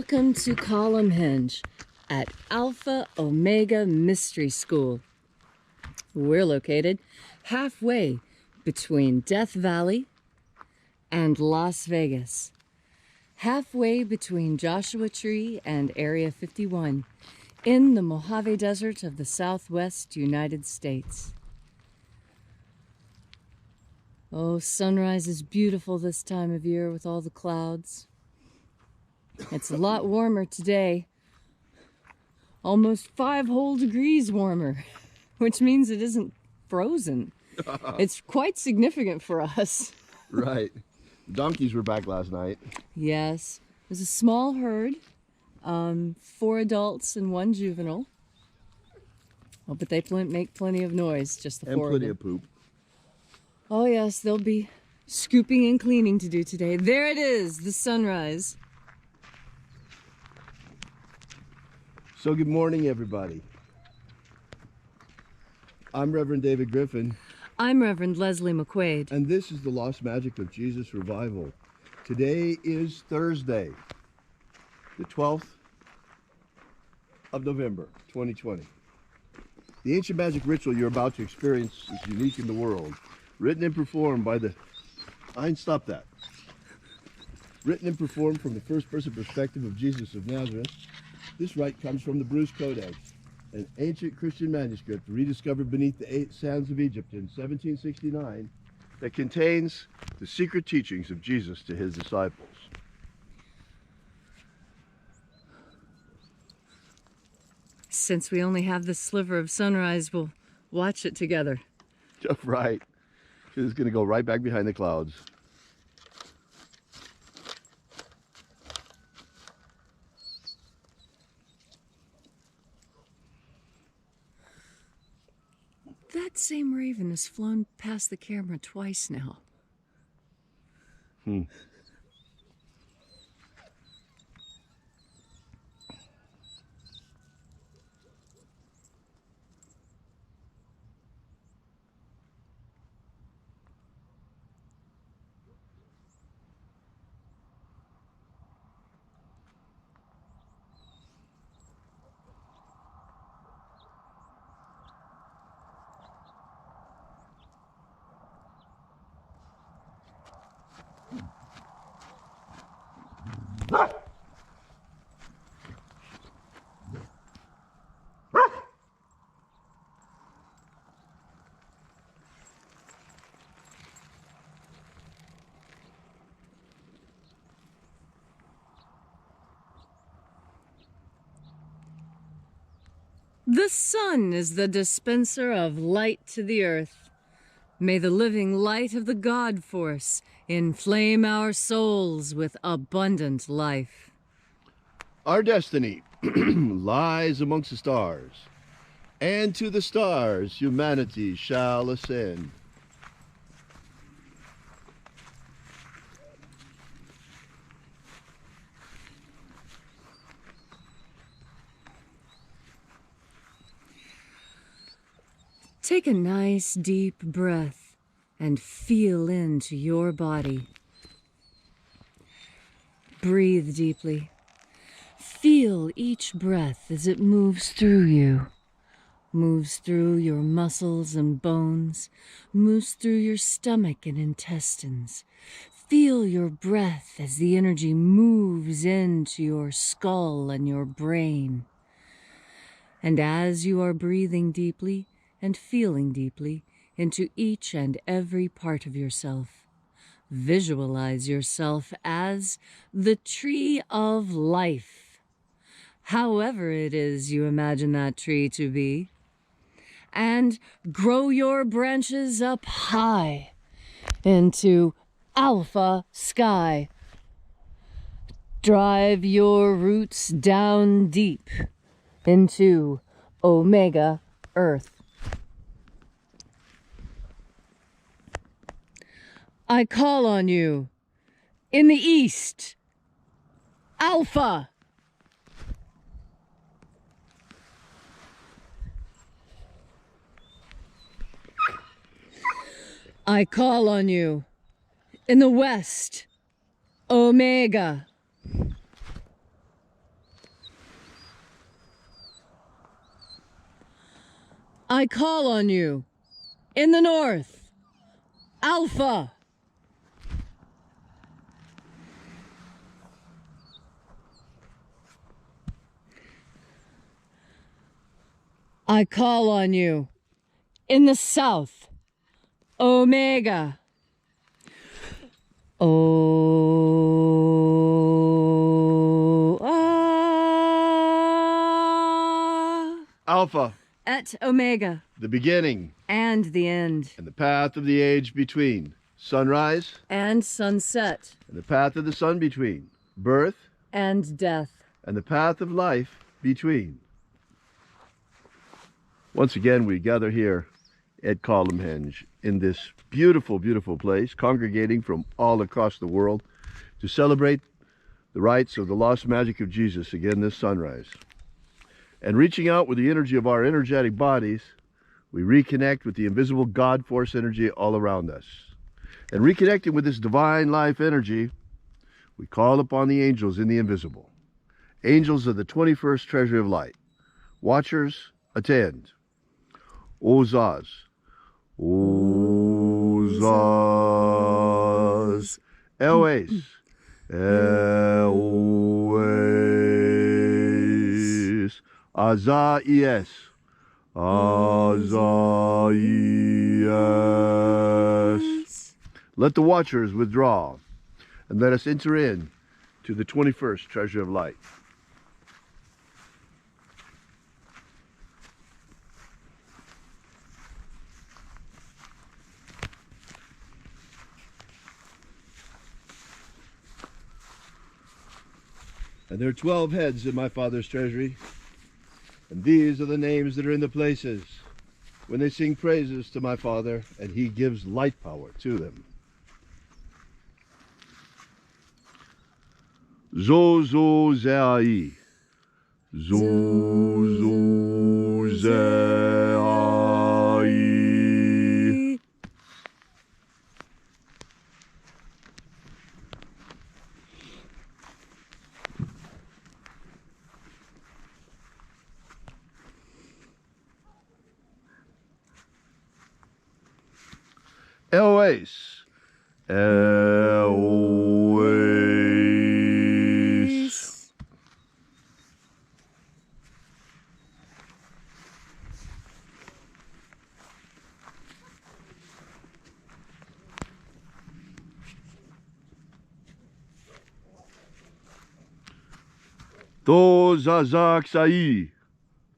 Welcome to Column Hinge at Alpha Omega Mystery School. We're located halfway between Death Valley and Las Vegas, halfway between Joshua Tree and Area 51 in the Mojave Desert of the Southwest United States. Oh, sunrise is beautiful this time of year with all the clouds. It's a lot warmer today, almost 5 whole degrees warmer, which means it isn't frozen. It's quite significant for us. Right. Donkeys were back last night. Yes. It was a small herd, 4 adults and 1 juvenile. Oh, but they make plenty of noise, just the 4 of them. And plenty of poop. Oh yes, they'll be scooping and cleaning to do today. There it is, the sunrise. So good morning, everybody. I'm Reverend David Griffin. I'm Reverend Leslie McQuaid. And this is the Lost Magic of Jesus Revival. Today is Thursday, the 12th of November, 2020. The ancient magic ritual you're about to experience is unique in the world. Written and performed by the... Stop that. Written and performed from the first-person perspective of Jesus of Nazareth. This rite comes from the Bruce Codex, an ancient Christian manuscript rediscovered beneath the 8 sands of Egypt in 1769 that contains the secret teachings of Jesus to his disciples. Since we only have this sliver of sunrise, we'll watch it together. Right. It's going to go right back behind the clouds. That same raven has flown past the camera twice now. The sun is the dispenser of light to the earth. May the living light of the God force inflame our souls with abundant life. Our destiny lies amongst the stars, and to the stars humanity shall ascend. Take a nice deep breath and feel into your body. Breathe deeply. Feel each breath as it moves through you. Moves through your muscles and bones. Moves through your stomach and intestines. Feel your breath as the energy moves into your skull and your brain. And as you are breathing deeply, and feeling deeply into each and every part of yourself, visualize yourself as the tree of life, however it is you imagine that tree to be, and grow your branches up high into alpha sky. Drive your roots down deep into omega earth. I call on you, in the east, Alpha. I call on you, in the west, Omega. I call on you. In the north, Alpha. I call on you. In the south, Omega. Alpha, Et Omega. the beginning And the end. and the path of the age between. Sunrise And sunset. and the path of the sun between. Birth And death. and the path of life between. Once again, we gather here at Columnhenge in this beautiful, beautiful place, congregating from all across the world to celebrate the rites of the lost magic of Jesus again this sunrise. And reaching out with the energy of our energetic bodies, we reconnect with the invisible God force energy all around us. And reconnecting with this divine life energy, we call upon the angels in the invisible. Angels of the 21st treasure of light. Watchers, attend. Ozaz. Ozaz. Elwes. Elwes. Azaies. Azaies. Let the watchers withdraw, and let us enter in to the 21st treasure of light. And there are 12 heads in my Father's treasury, and these are the names that are in the places when they sing praises to my Father, and he gives light power to them. Zozo Zeai. Zozo Zeai. Elwes. Elwes. Tozazak Sai.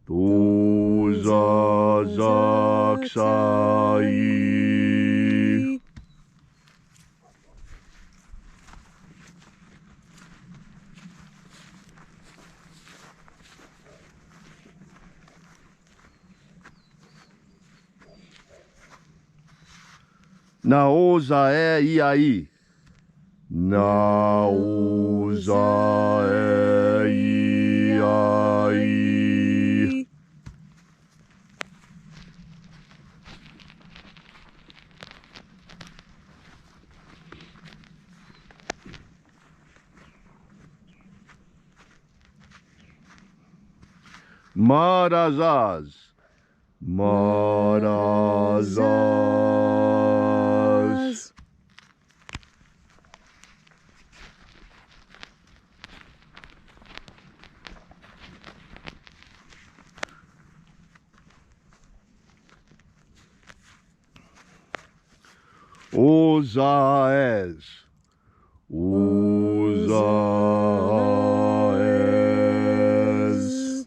Tozazak Sai. Naozae Iai. Naozae Iai. Marazaz. Marazaz. Ozaes. Ozaes.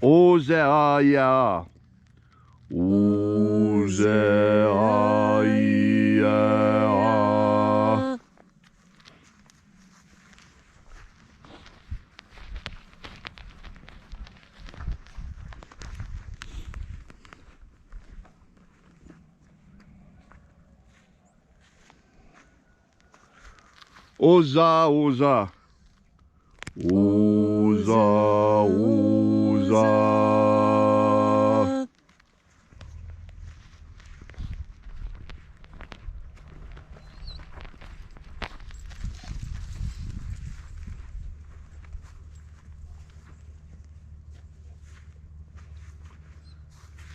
Ozeaya. Ozeaya. Oza, Oza. Oza, Oza.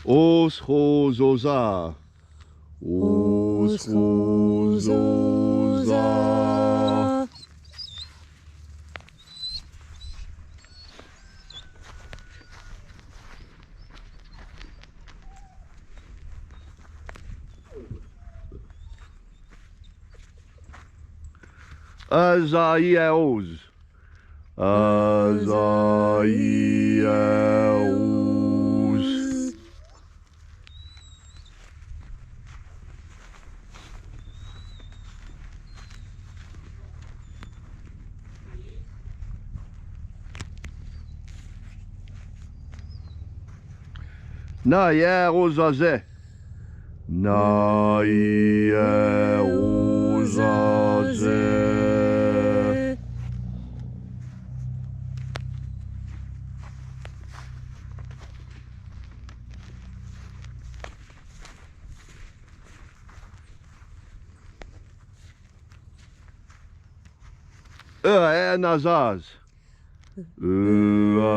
Os ho zoza. Os ho zoza. Azaios. Azaios. Na ya ozaze. Na ya ozaze. Nazaz. Nazaz.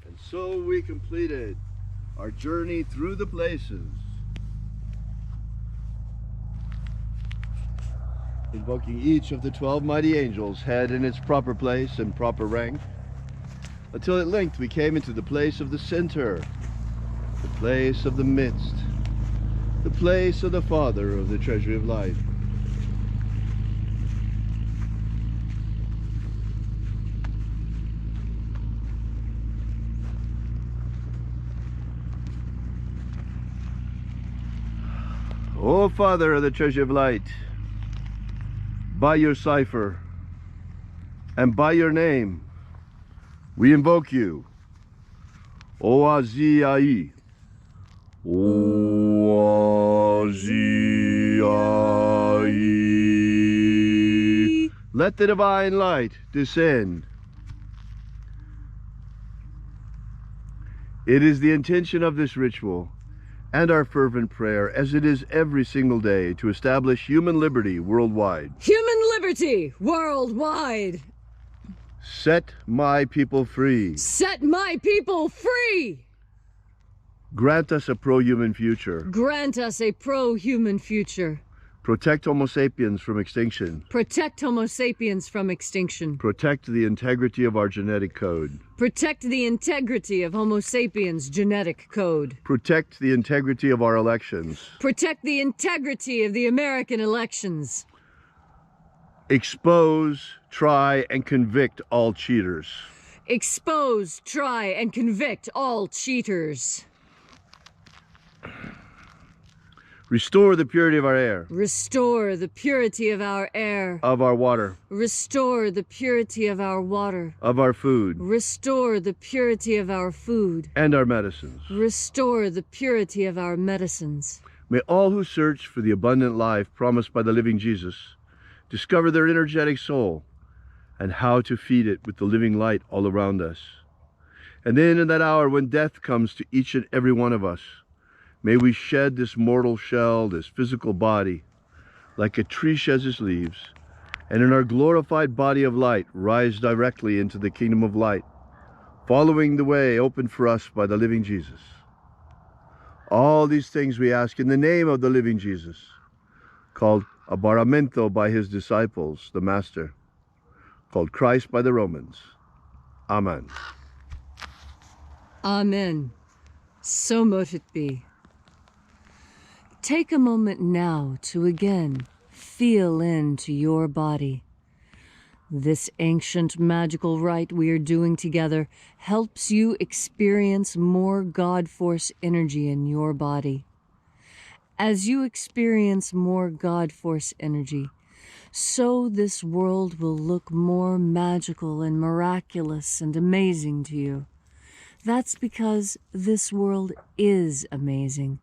And so we completed our journey through the places, invoking each of the 12 mighty angels, head in its proper place and proper rank, until at length we came into the place of the center, the place of the midst, the place of the Father of the treasury of light. O Father of the treasury of light, by your cipher and by your name, we invoke you. Oazii. Oazii. Let the divine light descend. It is the intention of this ritual and our fervent prayer, as it is every single day, to establish human liberty worldwide. Human liberty worldwide. Set my people free. Set my people free. Grant us a pro-human future. Grant us a pro-human future. Protect Homo sapiens from extinction. Protect Homo sapiens from extinction. Protect the integrity of our genetic code. Protect the integrity of Homo sapiens' genetic code. Protect the integrity of our elections. Protect the integrity of the American elections. Expose, try, and convict all cheaters. Expose, try, and convict all cheaters. Restore the purity of our air. Restore the purity of our air. Of our water. Restore the purity of our water. Of our food. Restore the purity of our food. And our medicines. Restore the purity of our medicines. May all who search for the abundant life promised by the living Jesus discover their energetic soul and how to feed it with the living light all around us. And then in that hour when death comes to each and every one of us, may we shed this mortal shell, this physical body, like a tree sheds its leaves, and in our glorified body of light rise directly into the kingdom of light, following the way opened for us by the living Jesus. All these things we ask in the name of the living Jesus, called Abaramento by his disciples, the Master, called Christ by the Romans. Amen. Amen. So mote it be. Take a moment now to again feel into your body. This ancient magical rite we are doing together helps you experience more God Force energy in your body. As you experience more God Force energy, so this world will look more magical and miraculous and amazing to you. That's because this world is amazing.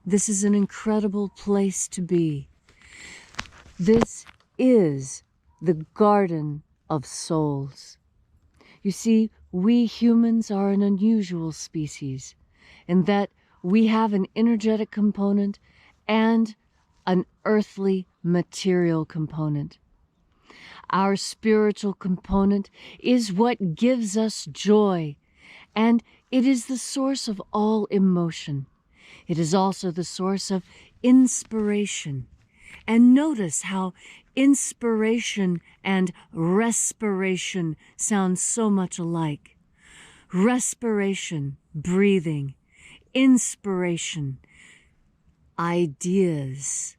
This is an incredible place to be. This is the Garden of Souls. You see, we humans are an unusual species in that we have an energetic component and an earthly material component. Our spiritual component is what gives us joy, and it is the source of all emotion. It is also the source of inspiration. And notice how inspiration and respiration sound so much alike. Respiration, breathing. Inspiration, ideas.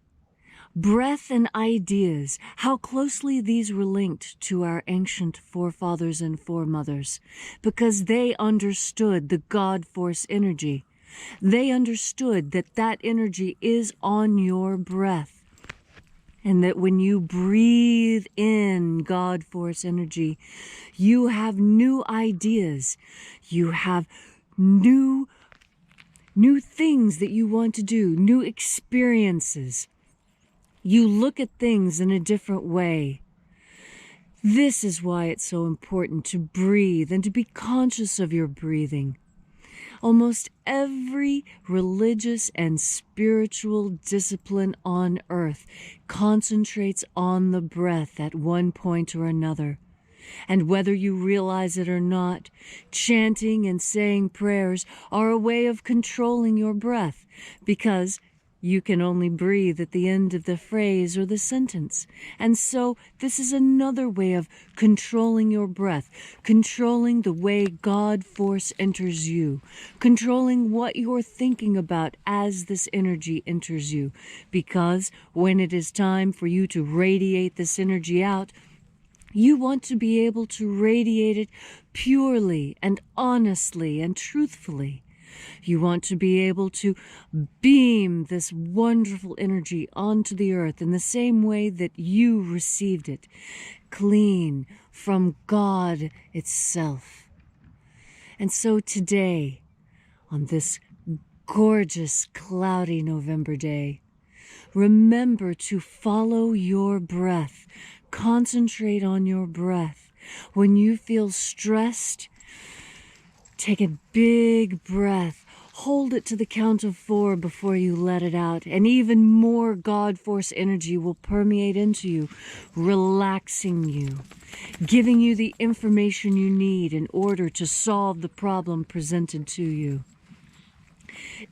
Breath and ideas, how closely these were linked to our ancient forefathers and foremothers, because they understood the God force energy. They understood that that energy is on your breath, and that when you breathe in God force energy, you have new ideas. You have new things that you want to do, new experiences. You look at things in a different way. This is why it's so important to breathe and to be conscious of your breathing. Almost every religious and spiritual discipline on earth concentrates on the breath at one point or another. And whether you realize it or not, chanting and saying prayers are a way of controlling your breath, because you can only breathe at the end of the phrase or the sentence. And so this is another way of controlling your breath, controlling the way God force enters you, controlling what you're thinking about as this energy enters you. Because when it is time for you to radiate this energy out, you want to be able to radiate it purely and honestly and truthfully. You want to be able to beam this wonderful energy onto the earth in the same way that you received it, clean from God itself. And so today, on this gorgeous, cloudy November day, remember to follow your breath. Concentrate on your breath. When you feel stressed, take a big breath. Hold it to the count of 4 before you let it out. And even more God force energy will permeate into you, relaxing you, giving you the information you need in order to solve the problem presented to you.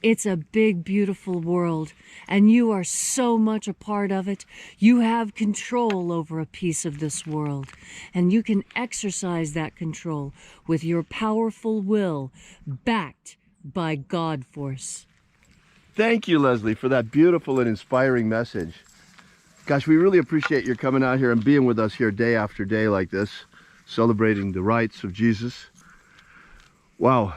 It's a big, beautiful world, and you are so much a part of it. You have control over a piece of this world, and you can exercise that control with your powerful will, backed by God force. Thank you, Leslie, for that beautiful and inspiring message. Gosh, we really appreciate your coming out here and being with us here day after day like this, celebrating the rights of Jesus. Wow.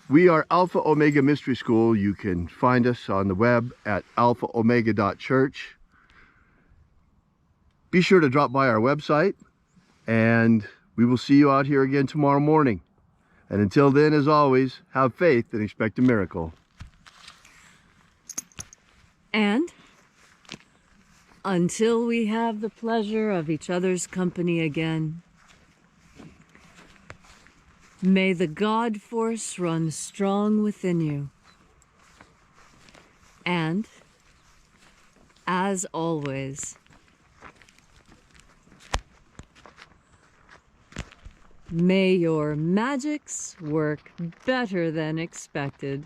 We are Alpha Omega Mystery School. You can find us on the web at alphaomega.church. Be sure to drop by our website, and we will see you out here again tomorrow morning. And until then, as always, have faith and expect a miracle. And until we have the pleasure of each other's company again, may the God force run strong within you. And, as always, may your magics work better than expected.